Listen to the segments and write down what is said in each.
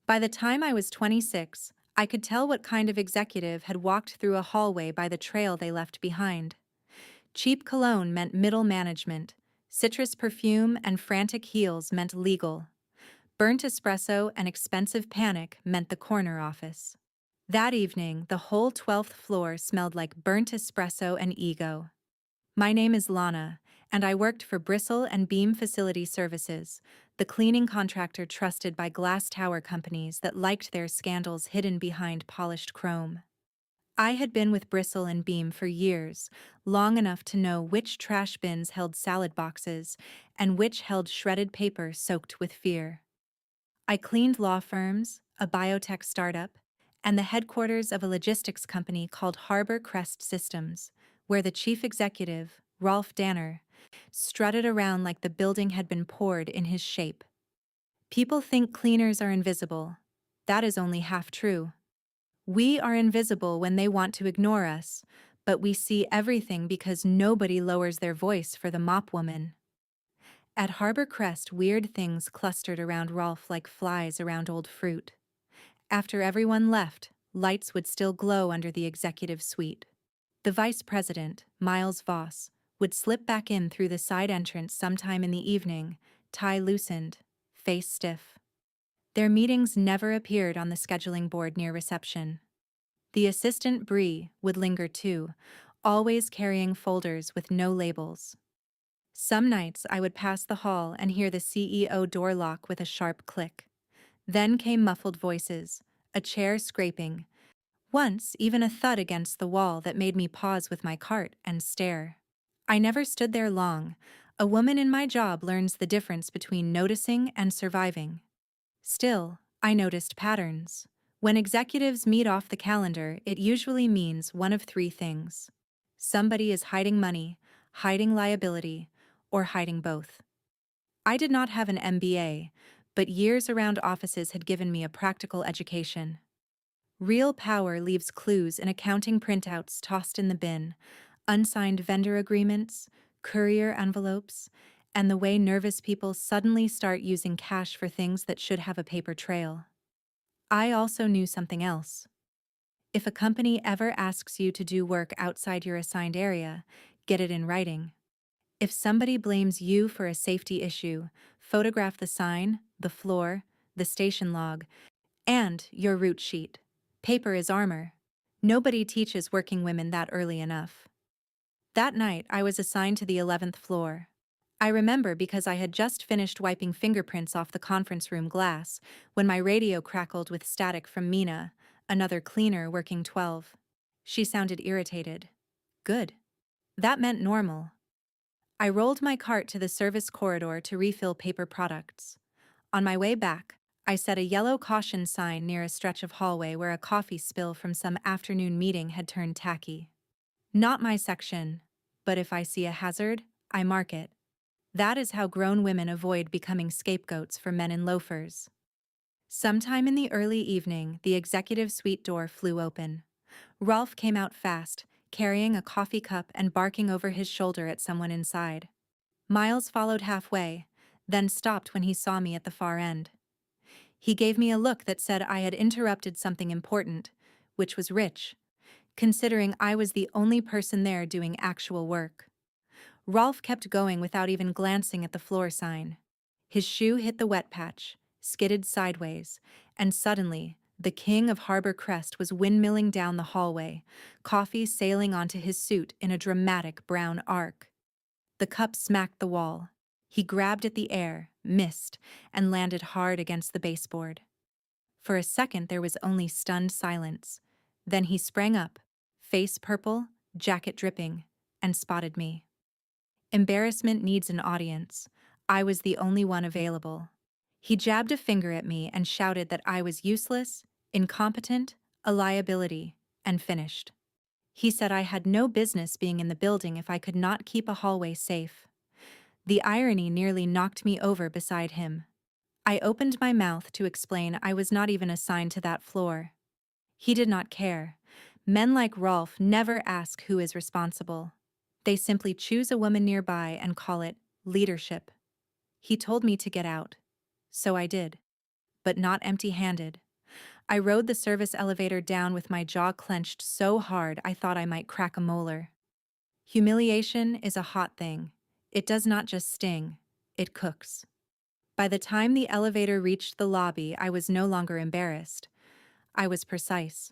By the time I was 26, I could tell what kind of executive had walked through a hallway by the trail they left behind. Cheap cologne meant middle management, citrus perfume and frantic heels meant legal, burnt espresso and expensive panic meant the corner office. That evening, the whole 12th floor smelled like burnt espresso and ego. My name is Lana, and I worked for Bristle and Beam Facility Services, the cleaning contractor trusted by glass tower companies that liked their scandals hidden behind polished chrome. I had been with Bristle and Beam for years, long enough to know which trash bins held salad boxes and which held shredded paper soaked with fear. I cleaned law firms, a biotech startup, and the headquarters of a logistics company called Harbor Crest Systems, where the chief executive, Rolf Danner, strutted around like the building had been poured in his shape. People think cleaners are invisible. That is only half true. We are invisible when they want to ignore us, but we see everything because nobody lowers their voice for the mop woman. At Harbor Crest, weird things clustered around Rolf like flies around old fruit. After everyone left, lights would still glow under the executive suite. The vice president, Miles Voss, would slip back in through the side entrance sometime in the evening, tie loosened, face stiff. Their meetings never appeared on the scheduling board near reception. The assistant Bree would linger too, always carrying folders with no labels. Some nights I would pass the hall and hear the CEO door lock with a sharp click. Then came muffled voices, a chair scraping, once even a thud against the wall that made me pause with my cart and stare. I never stood there long. A woman in my job learns the difference between noticing and surviving. Still, I noticed patterns. When executives meet off the calendar, it usually means one of three things. Somebody is hiding money, hiding liability, or hiding both. I did not have an MBA, but years around offices had given me a practical education. Real power leaves clues in accounting printouts tossed in the bin, unsigned vendor agreements, courier envelopes, and the way nervous people suddenly start using cash for things that should have a paper trail. I also knew something else. If a company ever asks you to do work outside your assigned area, get it in writing. If somebody blames you for a safety issue, photograph the sign, the floor, the station log, and your route sheet. Paper is armor. Nobody teaches working women that early enough. That night, I was assigned to the 11th floor. I remember because I had just finished wiping fingerprints off the conference room glass when my radio crackled with static from Mina, another cleaner working 12. She sounded irritated. Good. That meant normal. I rolled my cart to the service corridor to refill paper products. On my way back, I set a yellow caution sign near a stretch of hallway where a coffee spill from some afternoon meeting had turned tacky. Not my section, but if I see a hazard, I mark it. That is how grown women avoid becoming scapegoats for men in loafers. Sometime in the early evening, the executive suite door flew open. Rolf came out fast, carrying a coffee cup and barking over his shoulder at someone inside. Miles followed halfway, then stopped when he saw me at the far end. He gave me a look that said I had interrupted something important, which was rich, considering I was the only person there doing actual work. Rolf kept going without even glancing at the floor sign. His shoe hit the wet patch, skidded sideways, and suddenly, the king of Harbor Crest was windmilling down the hallway, coffee sailing onto his suit in a dramatic brown arc. The cup smacked the wall. He grabbed at the air, missed, and landed hard against the baseboard. For a second there was only stunned silence. Then he sprang up, face purple, jacket dripping, and spotted me. Embarrassment needs an audience. I was the only one available. He jabbed a finger at me and shouted that I was useless, incompetent, a liability, and finished. He said I had no business being in the building if I could not keep a hallway safe. The irony nearly knocked me over beside him. I opened my mouth to explain I was not even assigned to that floor. He did not care. Men like Rolf never ask who is responsible. They simply choose a woman nearby and call it leadership. He told me to get out. So I did. but not empty-handed. I rode the service elevator down with my jaw clenched so hard I thought I might crack a molar. Humiliation is a hot thing. It does not just sting, it cooks. By the time the elevator reached the lobby, I was no longer embarrassed. I was precise.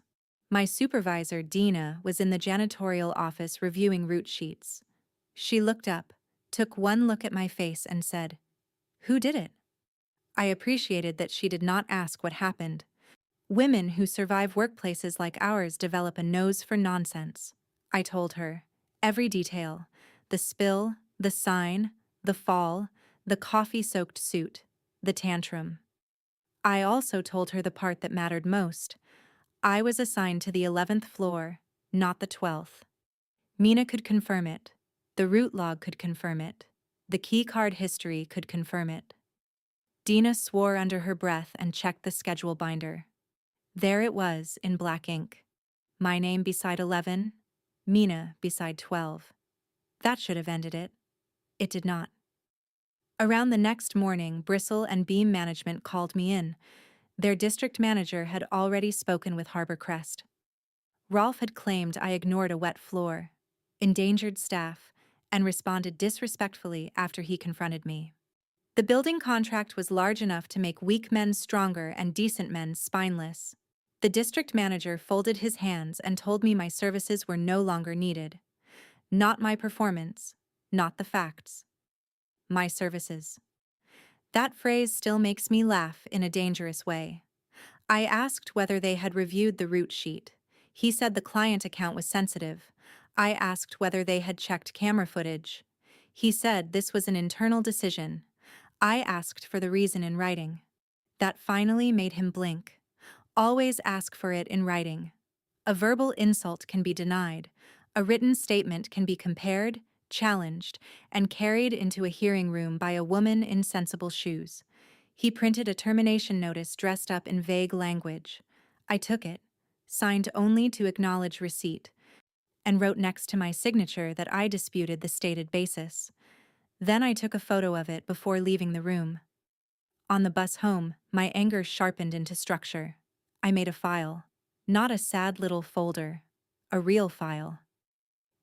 My supervisor, Dina, was in the janitorial office reviewing route sheets. She looked up, took one look at my face, and said, "Who did it?" I appreciated that she did not ask what happened. Women who survive workplaces like ours develop a nose for nonsense. I told her. Every detail. The spill, the sign, the fall, the coffee-soaked suit, the tantrum. I also told her the part that mattered most. I was assigned to the 11th floor, not the 12th. Mina could confirm it. The route log could confirm it. The keycard history could confirm it. Dina swore under her breath and checked the schedule binder. There it was in black ink. My name beside 11, Mina beside 12. That should have ended it. It did not. Around the next morning, Bristle and Beam Management called me in. Their district manager had already spoken with Harbor Crest. Rolf had claimed I ignored a wet floor, endangered staff, and responded disrespectfully after he confronted me. The building contract was large enough to make weak men stronger and decent men spineless. The district manager folded his hands and told me my services were no longer needed. Not my performance, not the facts. My services. That phrase still makes me laugh in a dangerous way. I asked whether they had reviewed the route sheet. He said the client account was sensitive. I asked whether they had checked camera footage. He said this was an internal decision. I asked for the reason in writing. That finally made him blink. Always ask for it in writing. A verbal insult can be denied. A written statement can be compared, challenged, and carried into a hearing room by a woman in sensible shoes. He printed a termination notice dressed up in vague language. I took it, signed only to acknowledge receipt, and wrote next to my signature that I disputed the stated basis. Then I took a photo of it before leaving the room. On the bus home, my anger sharpened into structure. I made a file. Not a sad little folder. A real file.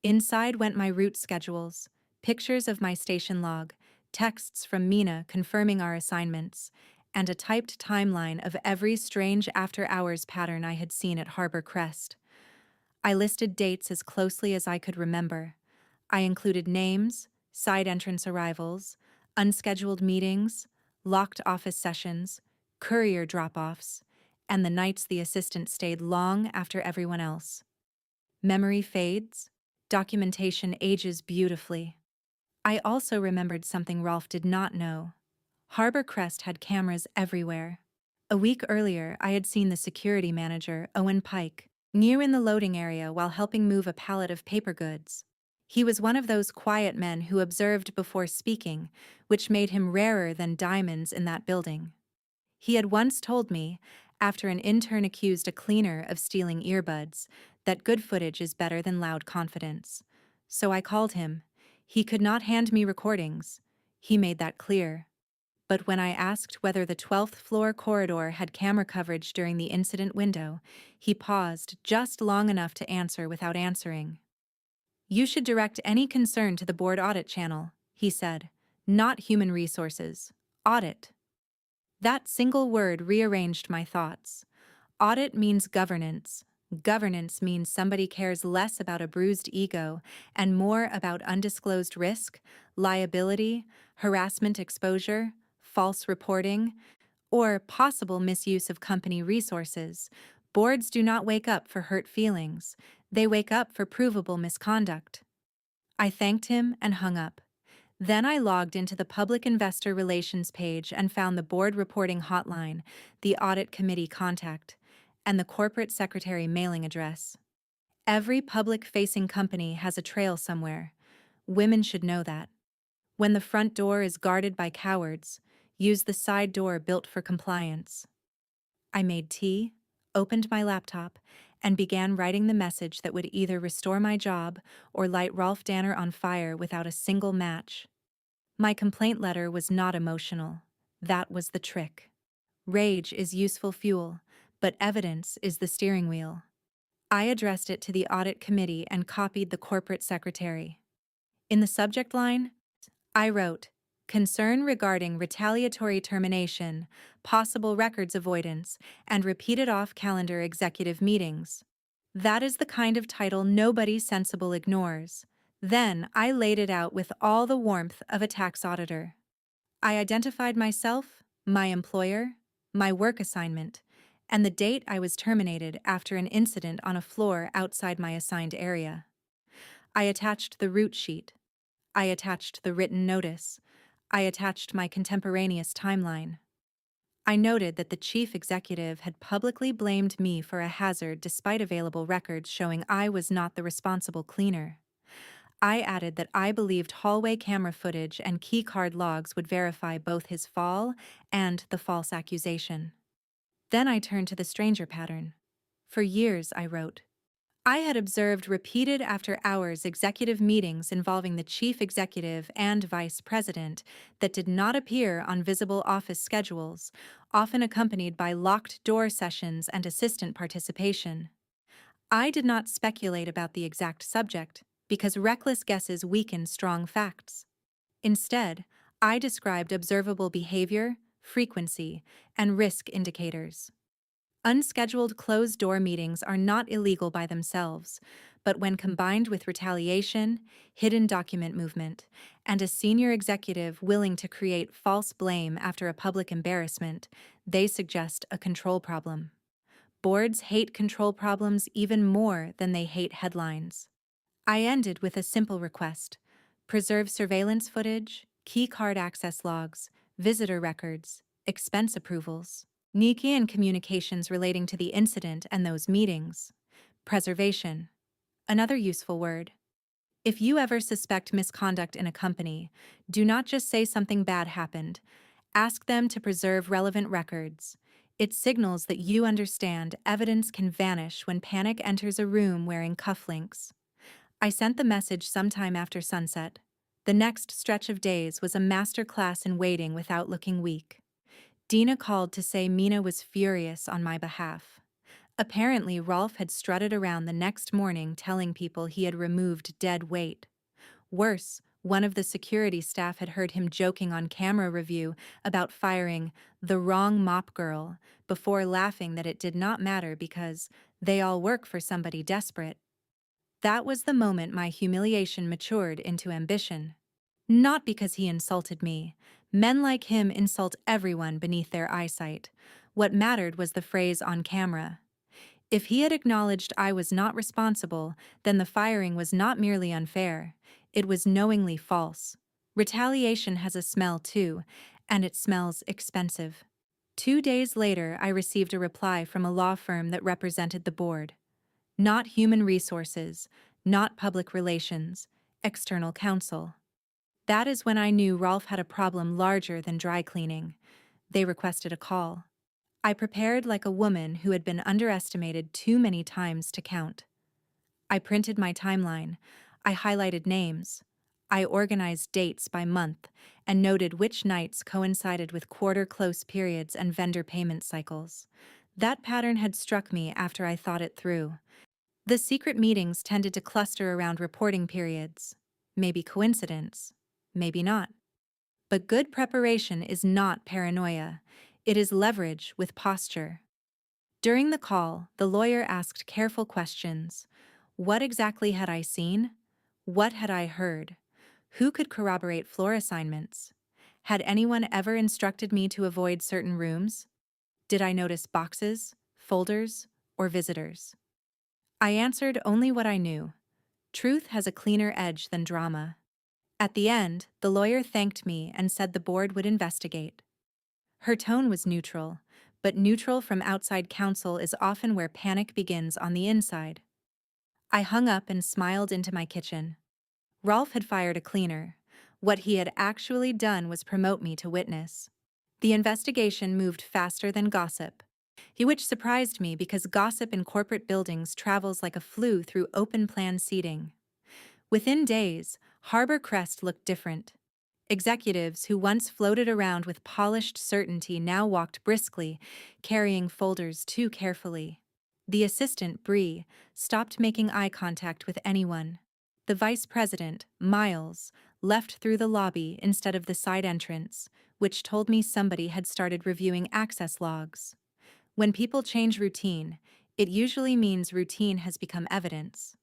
Inside went my route schedules, pictures of my station log, texts from Mina confirming our assignments, and a typed timeline of every strange after-hours pattern I had seen at Harbor Crest. I listed dates as closely as I could remember. I included names, side entrance arrivals, unscheduled meetings, locked office sessions, courier drop-offs, and the nights the assistant stayed long after everyone else. Memory fades, documentation ages beautifully. I also remembered something Rolf did not know. Harbor Crest had cameras everywhere. A week earlier, I had seen the security manager, Owen Pike, near in the loading area while helping move a pallet of paper goods. He was one of those quiet men who observed before speaking, which made him rarer than diamonds in that building. He had once told me, after an intern accused a cleaner of stealing earbuds, that good footage is better than loud confidence. So I called him. He could not hand me recordings. He made that clear. But when I asked whether the 12th floor corridor had camera coverage during the incident window, he paused just long enough to answer without answering. "You should direct any concern to the board audit channel," he said. "Not human resources. Audit." That single word rearranged my thoughts. Audit means governance. Governance means somebody cares less about a bruised ego and more about undisclosed risk, liability, harassment exposure, false reporting, or possible misuse of company resources. Boards do not wake up for hurt feelings. They wake up for provable misconduct. I thanked him and hung up. Then I logged into the Public Investor Relations page and found the board reporting hotline, the audit committee contact, and the corporate secretary mailing address. Every public-facing company has a trail somewhere. Women should know that. When the front door is guarded by cowards, use the side door built for compliance. I made tea, opened my laptop, and began writing the message that would either restore my job or light Rolf Danner on fire without a single match. My complaint letter was not emotional. That was the trick. Rage is useful fuel, but evidence is the steering wheel. I addressed it to the audit committee and copied the corporate secretary. In the subject line, I wrote, "Concern regarding retaliatory termination, possible records avoidance, and repeated off-calendar executive meetings." That is the kind of title nobody sensible ignores. Then I laid it out with all the warmth of a tax auditor. I identified myself, my employer, my work assignment, and the date I was terminated after an incident on a floor outside my assigned area. I attached the route sheet. I attached the written notice. I attached my contemporaneous timeline. I noted that the chief executive had publicly blamed me for a hazard despite available records showing I was not the responsible cleaner. I added that I believed hallway camera footage and keycard logs would verify both his fall and the false accusation. Then I turned to the stranger pattern. For years, I wrote, I had observed repeated after-hours executive meetings involving the chief executive and vice president that did not appear on visible office schedules, often accompanied by locked-door sessions and assistant participation. I did not speculate about the exact subject, because reckless guesses weaken strong facts. Instead, I described observable behavior, frequency, and risk indicators. Unscheduled closed-door meetings are not illegal by themselves, but when combined with retaliation, hidden document movement, and a senior executive willing to create false blame after a public embarrassment, they suggest a control problem. Boards hate control problems even more than they hate headlines. I ended with a simple request: preserve surveillance footage, key card access logs, visitor records, expense approvals, Niki and communications relating to the incident and those meetings. Preservation. Another useful word. If you ever suspect misconduct in a company, do not just say something bad happened. Ask them to preserve relevant records. It signals that you understand evidence can vanish when panic enters a room wearing cufflinks. I sent the message sometime after sunset. The next stretch of days was a master class in waiting without looking weak. Dina called to say Mina was furious on my behalf. Apparently, Rolf had strutted around the next morning telling people he had removed dead weight. Worse, one of the security staff had heard him joking on camera review about firing the wrong mop girl before laughing that it did not matter because they all work for somebody desperate. That was the moment my humiliation matured into ambition. Not because he insulted me. Men like him insult everyone beneath their eyesight. What mattered was the phrase on camera. If he had acknowledged I was not responsible, then the firing was not merely unfair. It was knowingly false. Retaliation has a smell too, and it smells expensive. 2 days later, I received a reply from a law firm that represented the board. Not human resources, not public relations, external counsel. That is when I knew Rolf had a problem larger than dry cleaning. They requested a call. I prepared like a woman who had been underestimated too many times to count. I printed my timeline. I highlighted names. I organized dates by month and noted which nights coincided with quarter-close periods and vendor payment cycles. That pattern had struck me after I thought it through. The secret meetings tended to cluster around reporting periods. Maybe coincidence, maybe not. But good preparation is not paranoia. It is leverage with posture. During the call, the lawyer asked careful questions. What exactly had I seen? What had I heard? Who could corroborate floor assignments? Had anyone ever instructed me to avoid certain rooms? Did I notice boxes, folders, or visitors? I answered only what I knew. Truth has a cleaner edge than drama. At the end, the lawyer thanked me and said the board would investigate. Her tone was neutral, but neutral from outside counsel is often where panic begins on the inside. I hung up and smiled into my kitchen. Rolf had fired a cleaner. What he had actually done was promote me to witness. The investigation moved faster than gossip, which surprised me because gossip in corporate buildings travels like a flu through open-plan seating. Within days, Harbor Crest looked different. Executives who once floated around with polished certainty now walked briskly, carrying folders too carefully. The assistant, Bree, stopped making eye contact with anyone. The vice president, Miles, left through the lobby instead of the side entrance, which told me somebody had started reviewing access logs. When people change routine, it usually means routine has become evidence.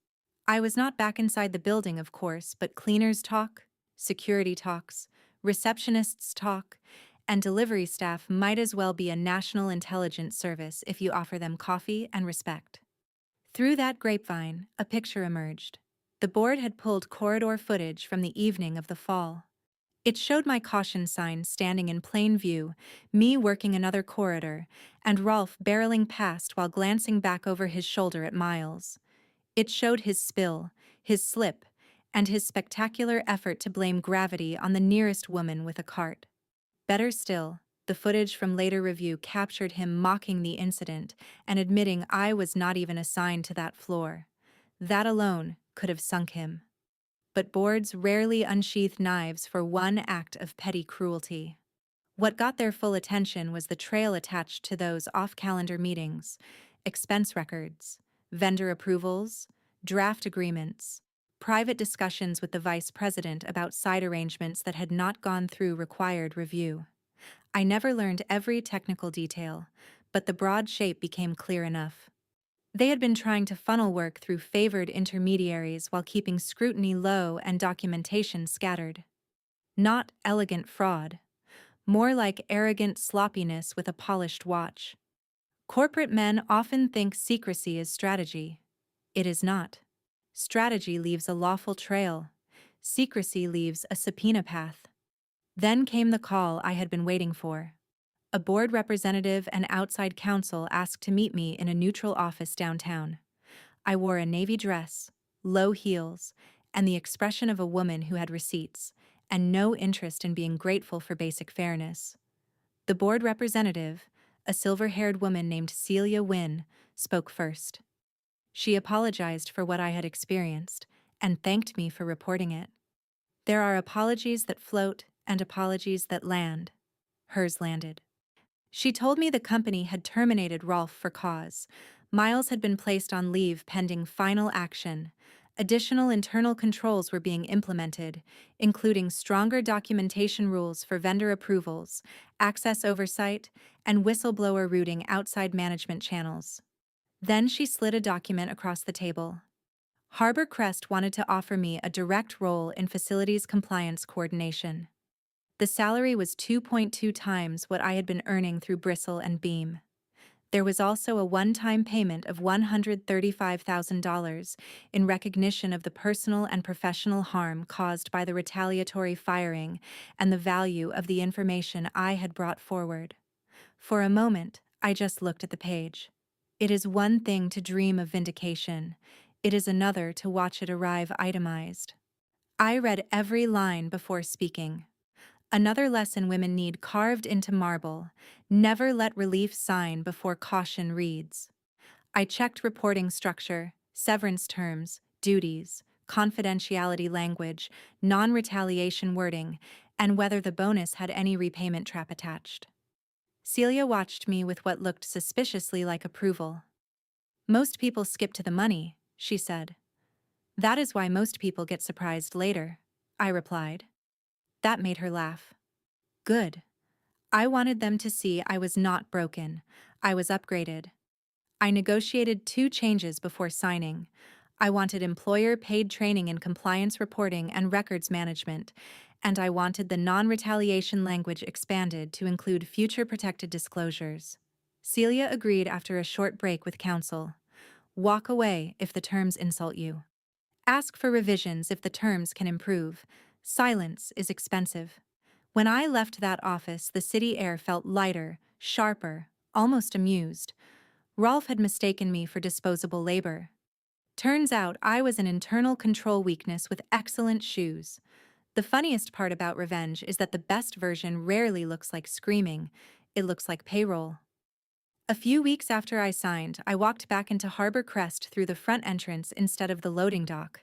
I was not back inside the building, of course, but cleaners talk, security talks, receptionists talk, and delivery staff might as well be a national intelligence service if you offer them coffee and respect. Through that grapevine, a picture emerged. The board had pulled corridor footage from the evening of the fall. It showed my caution sign standing in plain view, me working another corridor, and Rolf barreling past while glancing back over his shoulder at Miles. It showed his spill, his slip, and his spectacular effort to blame gravity on the nearest woman with a cart. Better still, the footage from later review captured him mocking the incident and admitting I was not even assigned to that floor. That alone could have sunk him. But boards rarely unsheathed knives for one act of petty cruelty. What got their full attention was the trail attached to those off-calendar meetings: expense records, vendor approvals, draft agreements, private discussions with the vice president about side arrangements that had not gone through required review. I never learned every technical detail, but the broad shape became clear enough. They had been trying to funnel work through favored intermediaries while keeping scrutiny low and documentation scattered. Not elegant fraud, more like arrogant sloppiness with a polished watch. Corporate men often think secrecy is strategy. It is not. Strategy leaves a lawful trail. Secrecy leaves a subpoena path. Then came the call I had been waiting for. A board representative and outside counsel asked to meet me in a neutral office downtown. I wore a navy dress, low heels, and the expression of a woman who had receipts, and no interest in being grateful for basic fairness. The board representative, a silver-haired woman named Celia Wynne, spoke first. She apologized for what I had experienced, and thanked me for reporting it. There are apologies that float and apologies that land. Hers landed. She told me the company had terminated Rolf for cause. Miles had been placed on leave pending final action. Additional internal controls were being implemented, including stronger documentation rules for vendor approvals, access oversight, and whistleblower routing outside management channels. Then she slid a document across the table. Harbor Crest wanted to offer me a direct role in facilities compliance coordination. The salary was 2.2 times what I had been earning through Bristle and Beam. There was also a one-time payment of $135,000 in recognition of the personal and professional harm caused by the retaliatory firing and the value of the information I had brought forward. For a moment, I just looked at the page. It is one thing to dream of vindication. It is another to watch it arrive itemized. I read every line before speaking. Another lesson women need carved into marble: never let relief sign before caution reads. I checked reporting structure, severance terms, duties, confidentiality language, non-retaliation wording, and whether the bonus had any repayment trap attached. Celia watched me with what looked suspiciously like approval. "Most people skip to the money," she said. "That is why most people get surprised later," I replied. That made her laugh. Good. I wanted them to see I was not broken. I was upgraded. I negotiated 2 changes before signing. I wanted employer-paid training in compliance reporting and records management, and I wanted the non-retaliation language expanded to include future protected disclosures. Celia agreed after a short break with counsel. Walk away if the terms insult you. Ask for revisions if the terms can improve. Silence is expensive. When I left that office, the city air felt lighter, sharper, almost amused. Rolf had mistaken me for disposable labor. Turns out I was an internal control weakness with excellent shoes. The funniest part about revenge is that the best version rarely looks like screaming. It looks like payroll. A few weeks after I signed, I walked back into Harbor Crest through the front entrance instead of the loading dock.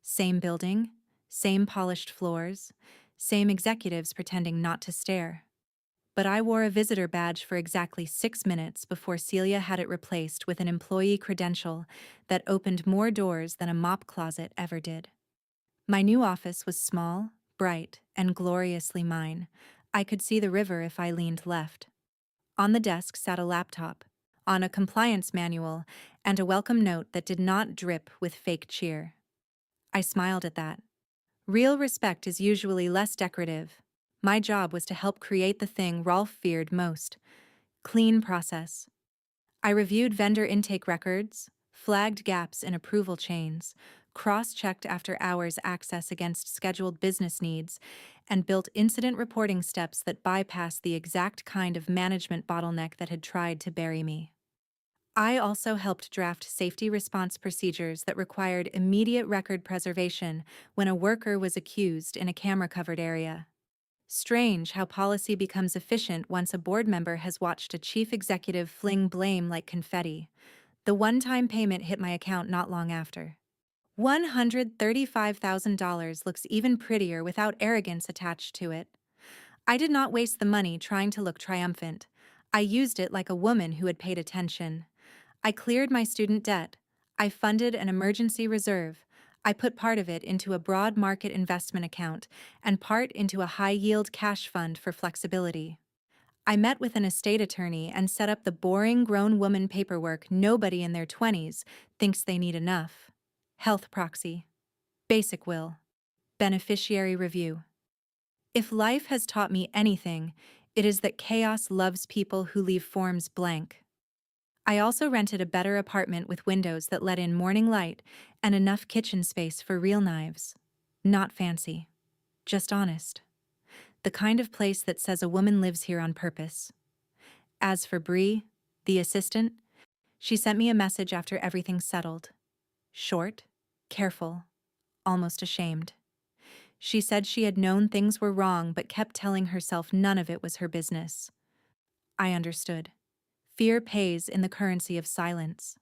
Same building, same polished floors, Same executives pretending not to stare. But I wore a visitor badge for exactly 6 minutes before Celia had it replaced with an employee credential that opened more doors than a mop closet ever did. My new office was small, bright, and gloriously mine. I could see the river if I leaned left. On the desk sat a laptop, on a compliance manual, and a welcome note that did not drip with fake cheer. I smiled at that. Real respect is usually less decorative. My job was to help create the thing Rolf feared most: clean process. I reviewed vendor intake records, flagged gaps in approval chains, cross-checked after-hours access against scheduled business needs, and built incident reporting steps that bypassed the exact kind of management bottleneck that had tried to bury me. I also helped draft safety response procedures that required immediate record preservation when a worker was accused in a camera-covered area. Strange how policy becomes efficient once a board member has watched a chief executive fling blame like confetti. The one-time payment hit my account not long after. $135,000 looks even prettier without arrogance attached to it. I did not waste the money trying to look triumphant. I used it like a woman who had paid attention. I cleared my student debt. I funded an emergency reserve. I put part of it into a broad market investment account and part into a high-yield cash fund for flexibility. I met with an estate attorney and set up the boring grown woman paperwork nobody in their 20s thinks they need enough. Health proxy. Basic will. Beneficiary review. If life has taught me anything, it is that chaos loves people who leave forms blank. I also rented a better apartment with windows that let in morning light and enough kitchen space for real knives. Not fancy, just honest. The kind of place that says a woman lives here on purpose. As for Bree, the assistant, she sent me a message after everything settled. Short, careful, almost ashamed. She said she had known things were wrong but kept telling herself none of it was her business. I understood. Fear pays in the currency of silence.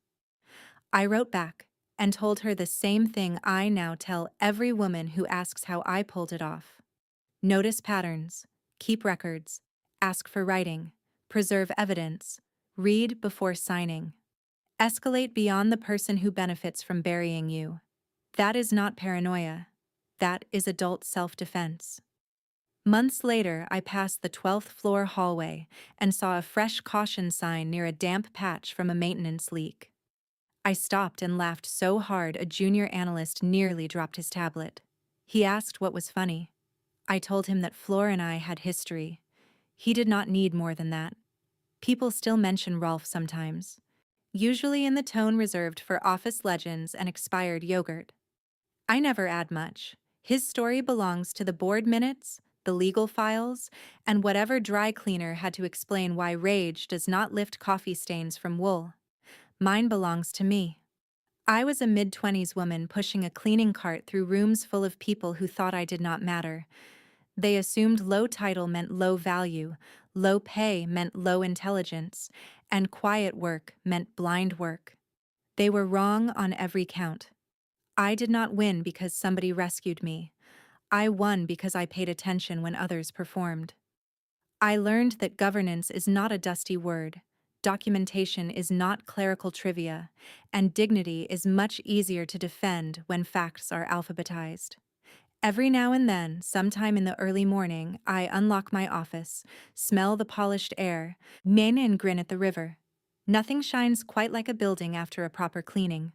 I wrote back and told her the same thing I now tell every woman who asks how I pulled it off. Notice patterns, keep records, ask for writing, preserve evidence, read before signing. Escalate beyond the person who benefits from burying you. That is not paranoia. That is adult self-defense. Months later, I passed the 12th floor hallway and saw a fresh caution sign near a damp patch from a maintenance leak. I stopped and laughed so hard a junior analyst nearly dropped his tablet. He asked what was funny. I told him that Flor and I had history. He did not need more than that. People still mention Rolf sometimes, usually in the tone reserved for office legends and expired yogurt. I never add much. His story belongs to the board minutes, the legal files, and whatever dry cleaner had to explain why rage does not lift coffee stains from wool. Mine belongs to me. I was a mid-20s woman pushing a cleaning cart through rooms full of people who thought I did not matter. They assumed low title meant low value, low pay meant low intelligence, and quiet work meant blind work. They were wrong on every count. I did not win because somebody rescued me. I won because I paid attention when others performed. I learned that governance is not a dusty word, documentation is not clerical trivia, and dignity is much easier to defend when facts are alphabetized. Every now and then, sometime in the early morning, I unlock my office, smell the polished air, and grin at the river. Nothing shines quite like a building after a proper cleaning.